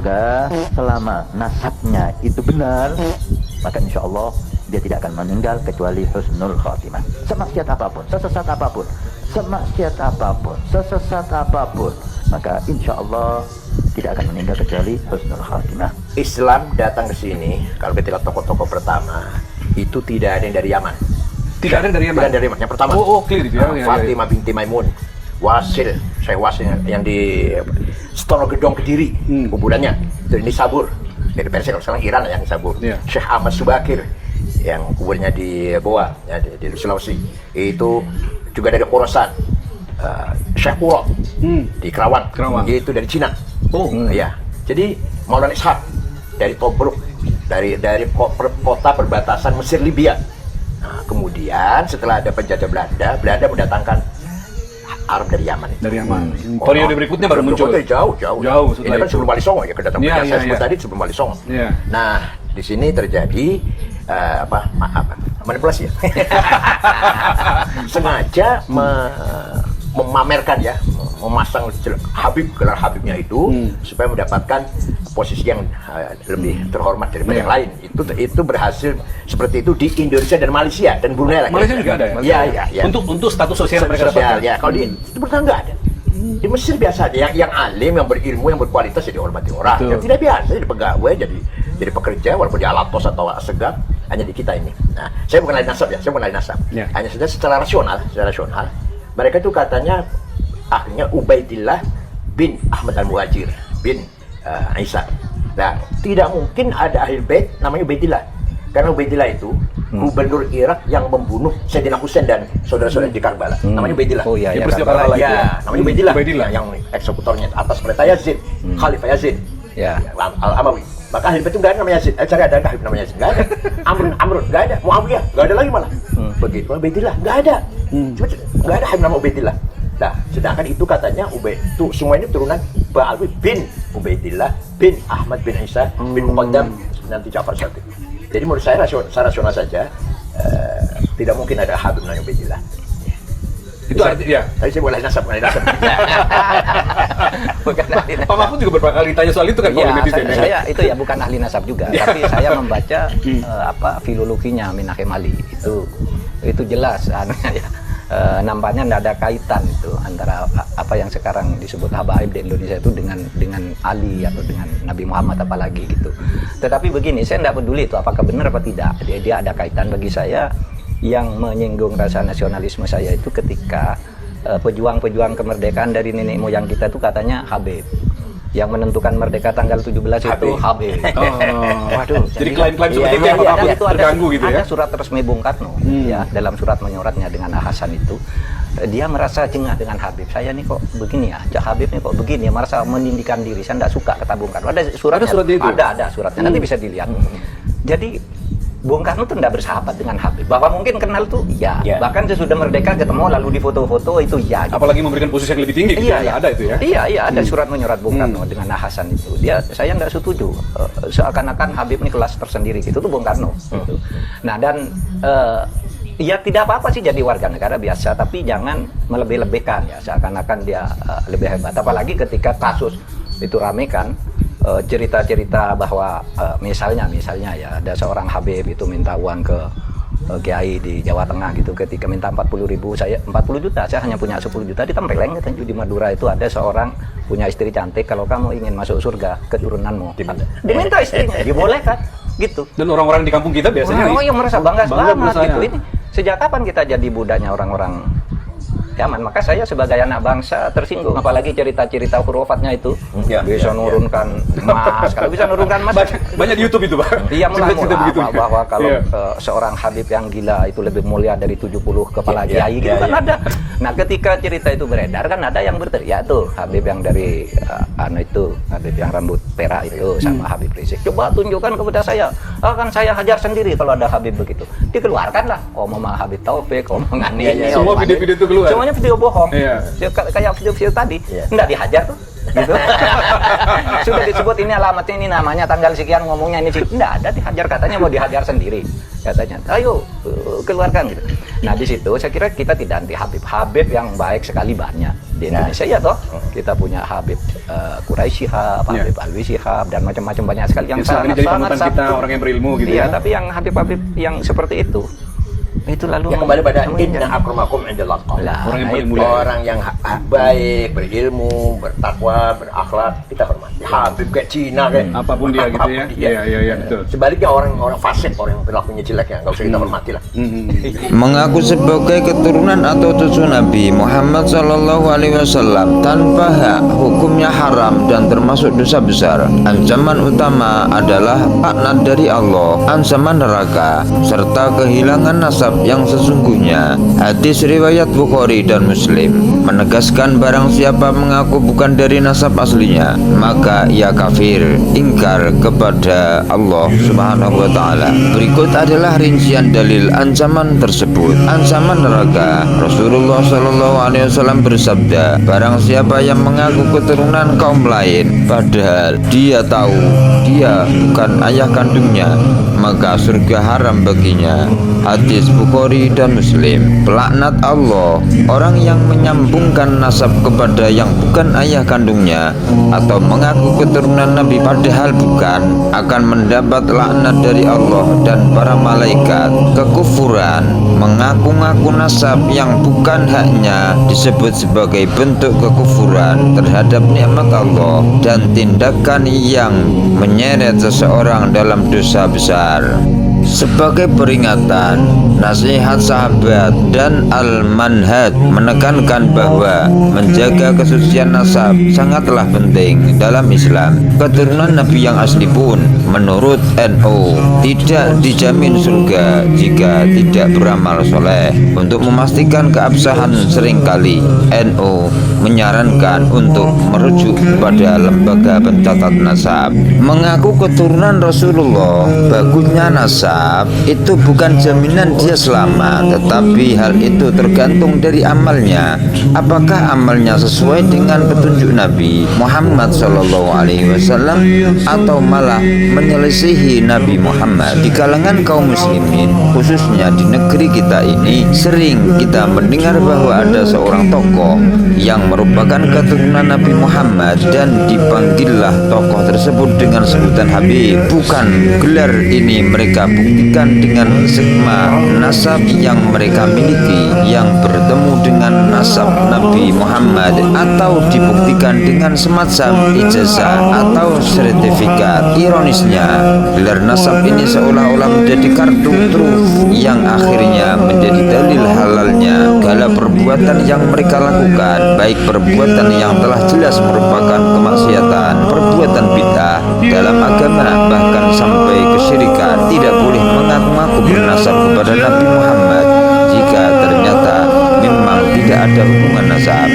surga selama nasabnya itu benar, maka insya Allah dia tidak akan meninggal kecuali husnul khatimah. Semaksiat apapun, sesesat apapun, sesesat apapun, maka insya Allah tidak akan meninggal kecuali husnul khatimah. Islam datang ke sini, kalau kita lihat tokoh-tokoh pertama, itu tidak ada yang dari Yaman. Tidak ada dari Yaman? Tidak dari Yaman, yang pertama. Clear itu ya. Fatimah binti Maimun, Wasil, Syekh Wasil yang di Stono Gedong Kediri, kuburannya. Dari Nisabur, dari Persia, kalau sekarang Iran yang Nisabur. Syekh Ahmad Subakir, yang kuburnya di Goa, ya, di Sulawesi. Itu juga dari Khorasan. Syekh Puro, di Kerawang. Itu dari Cina. Ya. Jadi Maulana Ishaq dari Tobruk, dari kota perbatasan Mesir Libya. Nah, kemudian setelah ada penjajah Belanda mendatangkan Arab dari Yaman. Dari Yaman. Periode berikutnya baru muncul. Jauh. Ini kan sebelum Wali Songo ya, kedatangan saya sebut tadi sebelum Wali Songo. Nah, di sini terjadi manipulasi ya. Sengaja memamerkan ya, memasang gelar Habibnya itu supaya mendapatkan posisi yang lebih terhormat daripada yang lain. Itu berhasil seperti itu di Indonesia dan Malaysia dan Brunei lagi. Malaysia juga ada ya? Iya. Untuk status sosial mereka dapatkan. Ya, kalau di Timur Tengah ada. Di Mesir biasa ada yang alim, yang berilmu, yang berkualitas jadi dihormati orang. Yang tidak biasa jadi pegawai, jadi pekerja walaupun di alatos atau segap, hanya di kita ini. Nah, saya bukan ahli nasab ya. Hanya saja secara rasional mereka itu katanya akhirnya Ubaidillah bin Ahmad al-Muhajir bin Isa. Nah, tidak mungkin ada ahli bait namanya Ubaidillah. Karena Ubaidillah itu gubernur Irak yang membunuh Sayyidina Husain dan saudara-saudara di Karbala. Namanya Ubaidillah. Oh iya, namanya Ubaidillah yang eksekutornya atas perintah Yazid, Khalifah Yazid. Al-Amawi. Maka ahli bait itu enggak ada namanya Yazid. Cari ada Habib namanya Yazid? Enggak ada. Amr enggak ada. Muawiyah enggak ada lagi malah. Begitu Ubaidillah enggak ada. Enggak ada Habib nama Ubaidillah. Nah, sedangkan itu katanya itu semua ini turunan Ba'alwi bin Ubaidillah bin Ahmad bin Isa bin Muqaddam nanti Ja'far Shadiq. Jadi menurut saya secara rasional saja tidak mungkin ada Habib namanya Ubaidillah. Itu artinya. Tadi saya boleh nasab. Pak Mahfud juga beberapa kali ditanya soal itu kan oleh netizen. Saya itu ya bukan ahli nasab juga, tapi saya membaca filologinya Minahim Ali itu jelas ya. Nampaknya tidak ada kaitan itu antara apa yang sekarang disebut habaib di Indonesia itu dengan Ali atau dengan Nabi Muhammad apalagi gitu. Tetapi begini, saya tidak peduli itu apakah benar apa tidak. Dia ada kaitan bagi saya. Yang menyinggung rasa nasionalisme saya itu ketika pejuang-pejuang kemerdekaan dari nenek moyang kita itu katanya Habib. Yang menentukan merdeka tanggal 17 itu Habib. Waduh. Jadi klaim-klaim seperti itu yang Pak Mahfud terganggu gitu ya. Ada surat resmi Bung Karno ya, dalam surat menyuratnya dengan Hasan itu dia merasa jengah dengan Habib. Saya nih kok begini ya, Habib nih kok begini ya, merasa meninggikan diri. Saya tidak suka kata Bung Karno. Ada suratnya. Ada suratnya. Nanti bisa dilihat. Jadi Bung Karno itu tidak bersahabat dengan Habib. Bahwa mungkin kenal tuh, ya. Bahkan sesudah merdeka ketemu lalu di foto-foto itu ya. Gitu. Apalagi memberikan posisi yang lebih tinggi, gitu ada itu ya? Iya, ada surat menyurat Bung Karno dengan Hasan itu. Saya nggak setuju. Seakan-akan Habib ini kelas tersendiri gitu tuh Bung Karno. Gitu. Nah dan ya tidak apa-apa sih jadi warga negara biasa, tapi jangan melebih-lebihkan ya. Seakan-akan dia lebih hebat. Apalagi ketika kasus itu rame kan. Cerita-cerita bahwa misalnya ya ada seorang Habib itu minta uang ke Kiai di Jawa Tengah gitu, ketika minta 40 juta, saya hanya punya 10 juta, ditempeleng katanya di Madura itu ada seorang punya istri cantik, kalau kamu ingin masuk surga keturunanmu diminta istrinya, dibolehkan gitu. Dan orang-orang di kampung kita biasanya yang merasa bangga banget gitu. Ini sejak kapan kita jadi budaknya orang-orang Yaman? Maka saya sebagai anak bangsa tersinggung, apalagi cerita-cerita hurufatnya itu bisa nurunkan emas. Kalau bisa nurunkan emas banyak di YouTube itu, Pak. Iya, bahwa kalau seorang Habib yang gila itu lebih mulia dari 70 kepala kiai gitu kan ada. Nah, ketika cerita itu beredar kan ada yang berteriak tuh Habib yang dari Habib yang rambut perak itu sama Habib Rizik. Coba tunjukkan kepada saya. Kan saya hajar sendiri kalau ada Habib begitu. Dikeluarkanlah omong Habib Taufik, omongan ini. Semua video-video itu keluar. Semuanya video bohong. Kayak video-video tadi. Enggak dihajar tuh. gitu. Sudah disebut ini alamatnya, ini namanya, tanggal sekian, ngomongnya ini sih, enggak ada dihajar, katanya mau dihajar sendiri, katanya ayo keluarkan gitu. Nah di situ saya kira kita tidak anti Habib. Habib yang baik sekali banyak di Indonesia ya toh. Kita punya Habib Quraisy Shihab, Habib Alwi Shihab, dan macam-macam banyak sekali yang sangat kita orang yang berilmu gitu iya, ya. tapi yang Habib-Habib yang seperti itu lalu ya kembali pada inna akramakum indallah orang yang paling mulia, orang yang baik, berilmu, bertakwa, berakhlak kita hormati. Habib kayak Cina kayak apapun dia gitu ya. Iya betul. Sebaliknya orang fasik, orang yang perilakunya jelek ya nggak usah kita hormati lah. Mengaku sebagai keturunan atau cucu Nabi Muhammad SAW tanpa hak, hukumnya haram dan termasuk dosa besar. Ancaman utama adalah laknat dari Allah, ancaman neraka, serta kehilangan nasab yang sesungguhnya. Hadis riwayat Bukhari dan Muslim menegaskan barang siapa mengaku bukan dari nasab aslinya, maka ia kafir, ingkar kepada Allah Subhanahu wa taala. Berikut adalah rincian dalil ancaman tersebut. Ancaman neraka. Rasulullah SAW bersabda, barang siapa yang mengaku keturunan kaum lain padahal dia tahu dia bukan ayah kandungnya, maka surga haram baginya. Hadis Bukhari dan Muslim. Pelaknat Allah, orang yang menyambungkan nasab kepada yang bukan ayah kandungnya atau mengaku keturunan Nabi padahal bukan, akan mendapat laknat dari Allah dan para malaikat. Kekufuran, mengaku-ngaku nasab yang bukan haknya disebut sebagai bentuk kekufuran terhadap nikmat Allah dan tindakan yang menyeret seseorang dalam dosa besar. Sebagai peringatan, nasihat sahabat dan al-manhaj menekankan bahwa menjaga kesucian nasab sangatlah penting dalam Islam. Keturunan Nabi yang asli pun menurut NU tidak dijamin surga jika tidak beramal soleh. Untuk memastikan keabsahan, seringkali NU menyarankan untuk merujuk kepada lembaga pencatat nasab. Mengaku keturunan Rasulullah, bagusnya nasab itu bukan jaminan dia selamat, tetapi hal itu tergantung dari amalnya. Apakah amalnya sesuai dengan petunjuk Nabi Muhammad SAW atau malah menyelisihi Nabi Muhammad? Di kalangan kaum muslimin, khususnya di negeri kita ini, sering kita mendengar bahwa ada seorang tokoh yang merupakan keturunan Nabi Muhammad dan dipanggillah tokoh tersebut dengan sebutan Habib. Bukan gelar ini mereka buktikan dengan sigma nasab yang mereka miliki yang bertemu dengan nasab Nabi Muhammad, atau dibuktikan dengan semacam ijazah atau sertifikat. Ironisnya, gelar nasab ini seolah-olah menjadi kartu truf yang akhirnya menjadi dalil halalnya segala perbuatan yang mereka lakukan, baik perbuatan yang telah jelas merupakan kemaksiatan, perbuatan bid'ah dalam agama, bahkan sampai kesyirikan. Tidak boleh mengaku-ngaku bernasab kepada Nabi Muhammad jika ternyata memang tidak ada hubungan nasab.